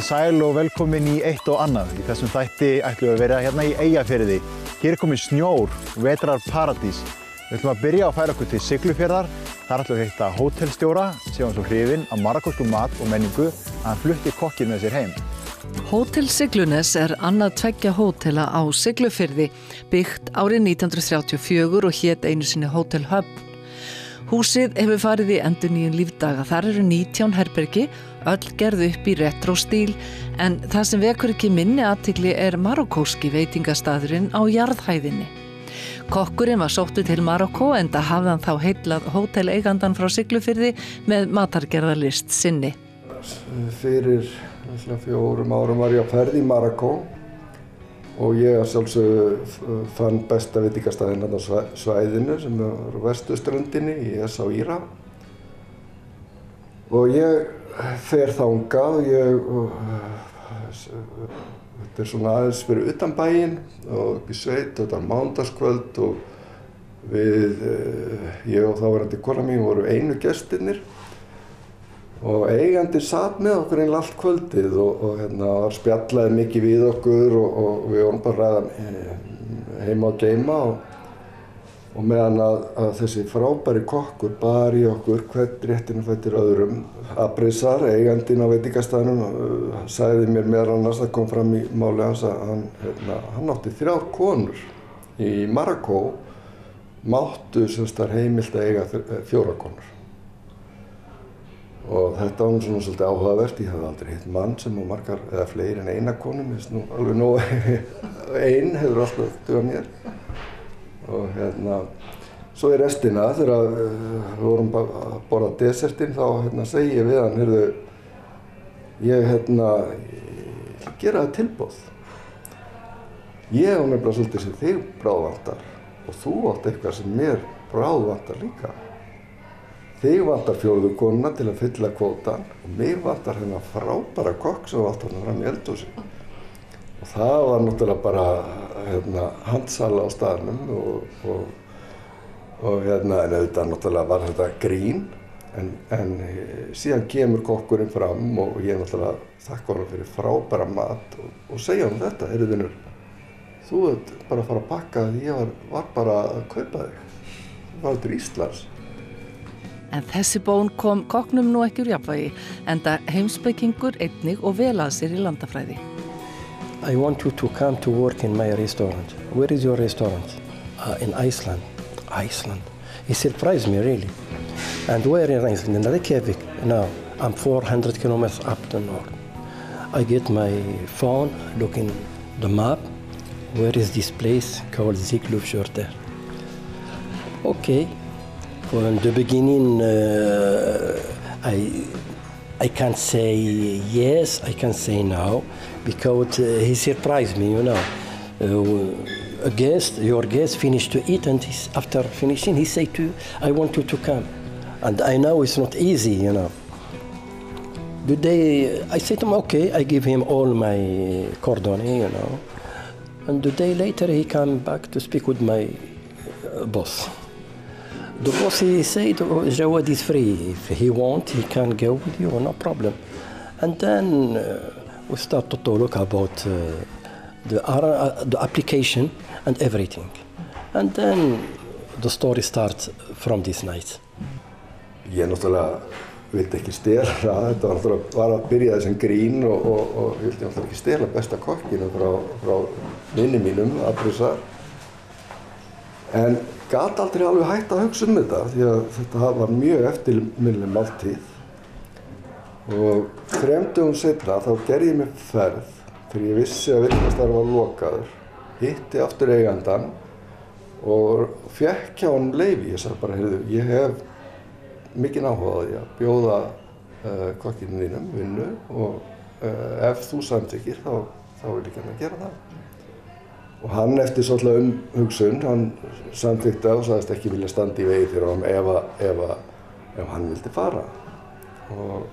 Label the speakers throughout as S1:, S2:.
S1: Komið sæl og velkomin í eitt og annað. Í þessum þætti ætlum við að vera hérna í Eyjafirði. Hér komið snjór, vetrarparadís. Við ætlum að byrja að færa okkur til Siglufjarðar. Þar ætlum við að hitta hótelstjóra, sem var svo hrifinn af marokkóskum mat og menningu að hann flutti kokkinn með sér heim.
S2: Hótel Siglunes annað tveggja hótela á Siglufirði, byggt árið 1934 og hét einu sinni Hótel Höfn. Húsið hefur farið í endurnýjun lífdaga. Þar eru 19 herbergi, öll gerð upp í retróstíl, en það sem vekur ekki minni athygli marokkóski veitingastaðurinn á jarðhæðinni. Kokkurinn var sóttur til Marokkó enda hafði hann þá heillað hóteleigandan frá Siglufirði með matargerðarlist sinni.
S3: Fyrir 4 árum var ég á ferð í Marokkó og ég sjálfsögðu fann besta veitingastæðinn á svæðinu sem er á vesturströndinni í Essaouira. Og ég fer þangað og þetta er svona aðeins fyrir utan bæinn og upp í sveit, þetta er mánudagskvöld og ég og þáverandi kona mín voru einu gestirnir. Og eigandinn sat með okkur einlega allt kvöldið og spjallaði mikið við okkur og við vorum bara að ræða heima og geyma og meðan að þessi frábæri kokkur bar í okkur hvern réttinn fætir öðrum. Abrisar, eigandinn á veitingastæðnum, sagði mér meðal annars, það kom fram í máli hans að hann átti 3 konur. Í Marokkó máttu heimilt að eiga 4 konur. Og þetta var svona svolítið áhugavert. Ég hafði aldrei hitt mann sem á margar eða fleiri en eina konu. Mér finnst nú alveg nóg ein hefur alltaf dugað mér. Og svo í restina þegar við vorum að borða desertinn þá segi ég við hann, heyrðu, ég gera það tilboð. Ég á nefnilega svolítið sem þig bráðvantar og þú átt eitthvað sem mér bráðvantar líka. Þig vantar 4. konuna til að fylla kvótann og mig vantar hennar frábæra kokk sem var alltaf fram í eldhúsi. Og það var náttúrulega bara handsala á staðnum og en auðvitað náttúrulega var þetta grín en síðan kemur kokkurinn fram og ég náttúrulega þakka honum fyrir frábæra mat og segja honum þetta, heyrðu vinur, þú ert bara að fara að pakka því ég var bara að kaupa þig. Þú var til Íslands.
S2: En þessi bón kom kokknum nú ekki úr jafnvægi, enda heimspekingur einnig og vel að sér í landafræði.
S4: I want you to come to work in my restaurant. Where is your restaurant? In Iceland. Iceland. He surprised me really. And where in Iceland? In Reykjavik. Now, I'm 400 kilometers up the north. I get my phone, looking the map. Where is this place called Siglufjörður? Okay. From the beginning, I can't say yes, I can't say no, because he surprised me, you know. Your guest finished to eat, and after finishing, he said to you, I want you to come. And I know it's not easy, you know. The day, I said to him, okay, I give him all my cordonnier, you know. And the day later, he came back to speak with my boss. The boss, he said, Jawad is free. If he wants, he can go with you, no problem. And then we started to look about the application and everything. And then the story starts from this night.
S3: Ég náttúrulega vildi ekki stela, þetta var að byrja sem grín og ég vildi náttúrulega ekki stela besta kokkinu frá vinni mínum, Abrisar. En gat aldrei alveg hægt að hugsa þetta því að þetta var mjög eftirminnileg máltíð. Og 3 dögum seinna þá gerði ég mig ferð þegar ég vissi að veitingastaðurinn var lokaður, hitti aftur eigandann og fékk hjá honum leyfi. Ég sagði bara, heyrðu, ég hef mikinn áhuga á því að bjóða kokkinum þínum vinnu og ef þú samþykkir þá vil ég gera það. Og hann eftir svolítið umhugsun, hann samþykkti og sagðist ekki vilja standa í vegi fyrir honum ef hann vildi fara. Og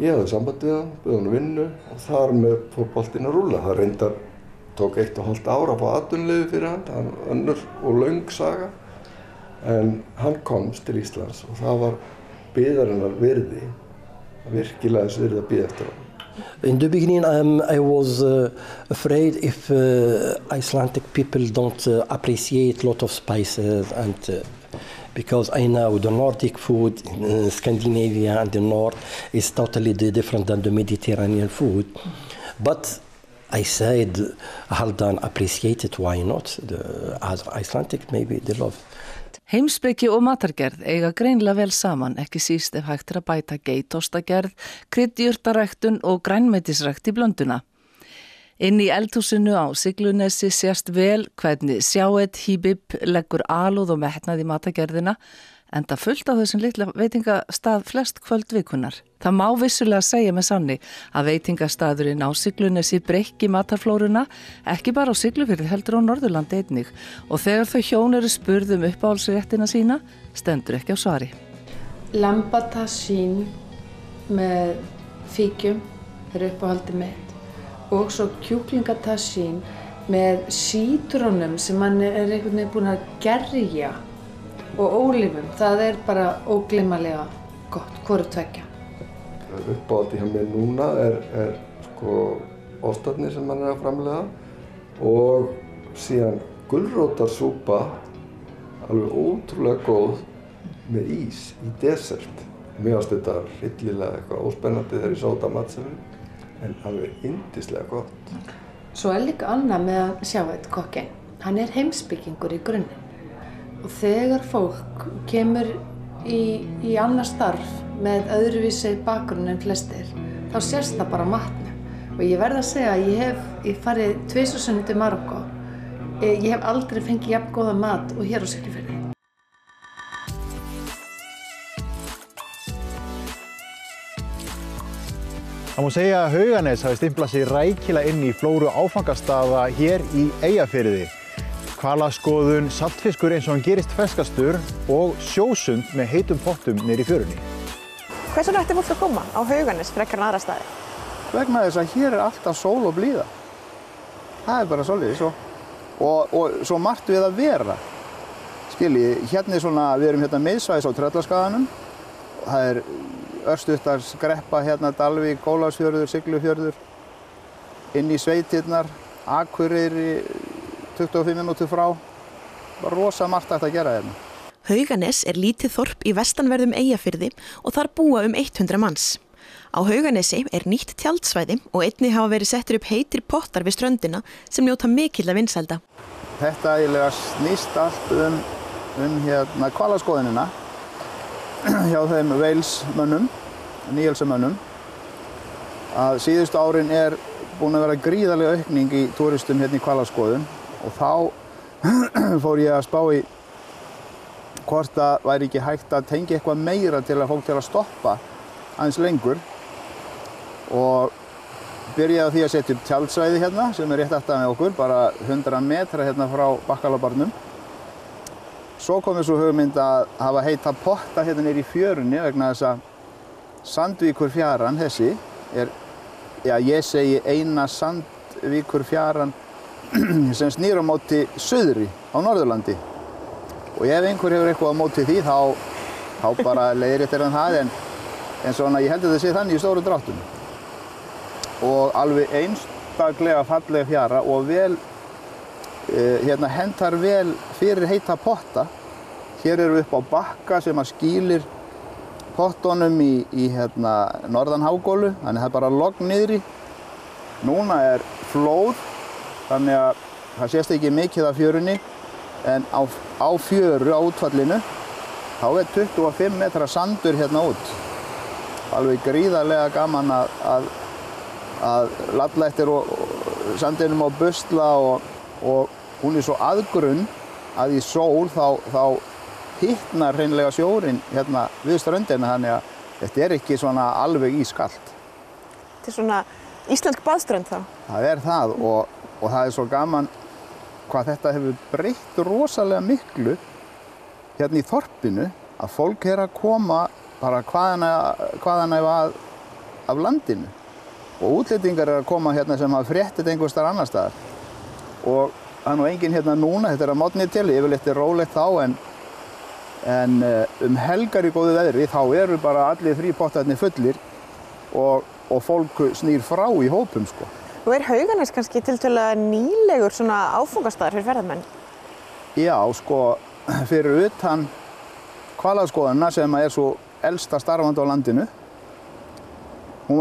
S3: ég hafði samband við hann, bauð honum vinnu og þar með fór boltinn að rúlla. Það reyndar tók 1,5 ár að fá atvinnuleyfi fyrir hann, önnur og löng saga. En hann komst til Íslands og það var biðarinnar virði, virkilega þess virði að bíða eftir honum.
S4: In the beginning, I was afraid if Icelandic people don't appreciate a lot of spices, and because I know the Nordic food, Scandinavia and the North, is totally different than the Mediterranean food. But I said, Haldan appreciated, why not? The Icelandic, maybe they love.
S2: Heimspeki og matargerð eiga greinilega vel saman, ekki síst ef hægt að bæta geitostagerð, kryddjurtaræktun og grænmetisrækt í blönduna. Inn í eldhúsinu á Siglunesi sést vel hvernig Sjáet Híbib leggur alúð og metnað í matargerðina, enda fullt á þessum litla veitingastað flest kvöld vikunar. Það má vissulega segja með sanni að veitingastaðurinn á Siglunesi breikki matarflóruna, ekki bara á Siglufirði heldur á Norðurlandi einnig, og þegar þau hjón eru spurð uppáhaldsréttina sína, stendur ekki á svari.
S5: Lambatasín með fíkjum er uppáhaldi mitt og svo kjúklingatasín með sítrónum sem mann er einhvern veginn búin að gerja og ólífum. Það er bara ógleymanlega gott, hvoru tveggja.
S3: Uppáhaldi hjá mér núna er sko ostarnir sem mann er að framleiða og síðan gulrótarsúpa, alveg ótrúlega góð með ís í desert. Mér finnst þetta hryllilega eitthvað óspennandi þegar ég sá þetta matsefni, en alveg yndislega gott.
S5: Svo er líka annað með að Sjáet kokkinn. Hann er heimspekingur í grunninn. Og þegar fólk kemur í annað starf með öðruvísi bakgrunn en flestir, þá sést það bara matnum. Og ég verð að segja að ég hef farið 2 sinnum til Marokkó. Ég hef aldrei fengið jafn góða mat og hér á Siglufirði.
S1: Það má segja að Hauganes hafi stimplað sig rækilega inn í flóru áfangastaða hér í Eyjafirði. Hvalaskoðun, saltfiskur eins og hann gerist ferskastur og sjósund með heitum pottum niður í fjörunni.
S6: Hvers vegna ætti fólk að koma á Hauganes frekar en aðra staði?
S7: Vegna þess að hér er alltaf sól og blíða. Það er bara svoleiðis og svo margt við að vera. Skiljið, hérna er svona, við erum hérna miðsvæðis á Tröllaskaganum. Það er örstuttar skreppa hérna Dalvík, Ólafsfjörður, Siglufjörður, inn í sveitirnar, Akureyri 25 minútur frá. Bara rosa margt hægt að gera hérna.
S6: Hauganes er lítið þorp í vestanverðum Eyjafirði og þar búa 100 manns. Á Hauganesi er nýtt tjaldsvæði og einnig hafa verið settir upp heitir pottar við ströndina sem njóta mikilla vinsælda.
S7: Þetta eiginlega snýst allt hérna hvalaskoðunina hjá þeim Wales-mönnum, Níelsömönnum, að síðustu árin er búin að vera gríðarleg aukning í túristum hérna í hvalaskoðun og þá fór ég að spá í hvort það væri ekki hægt að tengja eitthvað meira til að fólk til að stoppa aðeins lengur og byrjaði á því að setja upp tjaldsvæði hérna sem er rétt aftan með okkur, bara 100 metra hérna frá Bakkalabarnum. Svo kom þessu hugmynd að hafa heita potta hérna niður í fjörunni vegna þess að Sandvíkurfjaran þessi er, já ég segi eina Sandvíkurfjaran sem snýr á móti suðri á Norðurlandi. Og ef einhver hefur eitthvað á móti því þá bara leiðréttir hann það en svona ég held að það sé þannig í stóru dráttum. Og alveg einstaklega falleg fjara og vel hérna hentar vel fyrir heita potta. Hér eru upp á bakka sem að skýlir pottunum í hérna norðan Hágólu, þannig það er bara logn niðri. Núna er flóð, þannig að það sést ekki mikið af fjörunni, en á fjöru á útfallinu þá er 25 metra sandur hérna út. Alveg gríðarlega gaman að lalla eftir sandinum og busla og hún er svo aðgrunn að í sól þá hittnar hreinlega sjórinn hérna við ströndina, þannig að þetta er ekki svona alveg ískalt.
S6: Þetta er svona íslensk baðströnd þá?
S7: Það er það og það er svo gaman hvað þetta hefur breytt rosalega miklu hérna í þorpinu að fólk er að koma bara hvaðan af landinu og útlendingar er að koma hérna sem hafa fréttið einhvers staðar annar staðar og það er nú enginn hérna núna, þetta er að morgni til, yfirleitt er rólegt þá en helgar í góðu veðri þá eru bara allir 3 pottarnir fullir og og fólk snýr frá í hópum sko.
S6: Og Hauganes kannski tiltölulega nýlegur svona áfangastaður fyrir ferðamenn?
S7: Já, sko, fyrir utan hvalaskoðunina sem svo elsta starfandi á landinu. Hún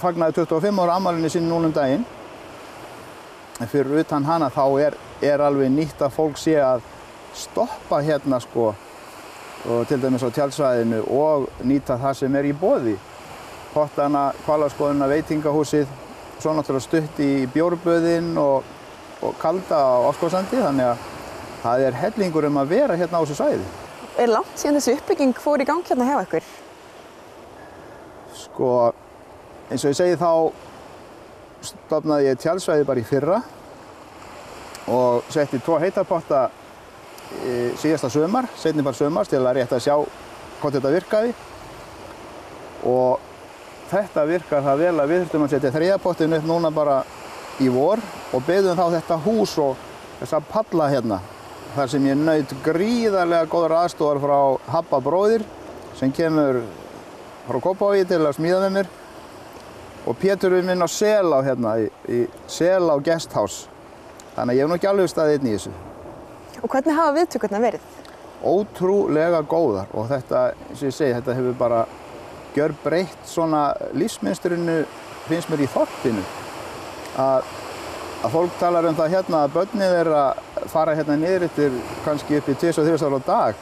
S7: fagnaði 25 ára afmælinu sínu núna daginn. En fyrir utan hana þá alveg nýtt að fólk sé að stoppa hérna sko, og til dæmis á tjaldsvæðinu og nýta það sem í boði. Pottana, hvalaskoðunina, veitingahúsið, svo náttúrulega stutt í bjórböðin og kalda á Árskógssandi, þannig að það hellingur að vera hérna á þessu svæði.
S6: Langt síðan þessi uppbygging fór í gang hérna hjá ykkur?
S7: Sko, eins og ég segi þá stofnaði ég tjaldsvæði bara í fyrra og setti 2 heitapotta síðasta sumar, seinni bara sumars til að rétt að sjá hvort þetta virkaði. Og þetta virkar það vel að við þurftum að setja 3. pottin upp núna bara í vor og beðum þá þetta hús og þessa palla hérna. Þar sem ég naut gríðarlega góðar aðstofar frá Habba bróðir sem kemur frá Kópavogi til að smíða með mér og Pétur minn á Selá hérna, í Selá Guesthouse. Þannig að ég hef nú ekki alveg staðið einn í þessu.
S6: Og hvernig hafa viðtökurnar verið?
S7: Ótrúlega góðar og þetta, eins og ég segi, þetta hefur bara gjörbreytt svona lífsmynstrinu, finnst mér í þorpinu. Að fólk talar það hérna að börnin fara hérna niður eftir kannski upp í 2-3 ára á dag,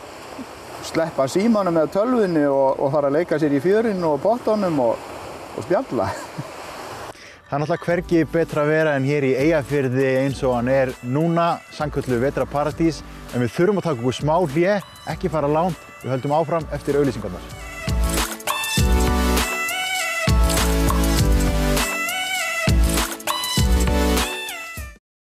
S7: sleppa símanum eða tölvunni og fara að leika sér í fjörinu og pottunum og spjalla.
S1: Það náttúrulega hvergi betra að vera en hér í Eyjafirði eins og hann núna, sannkölluð vetrarparadís, en við þurfum að taka okkur smá hlé, ekki fara langt, við höldum áfram eftir auglýsingarnar.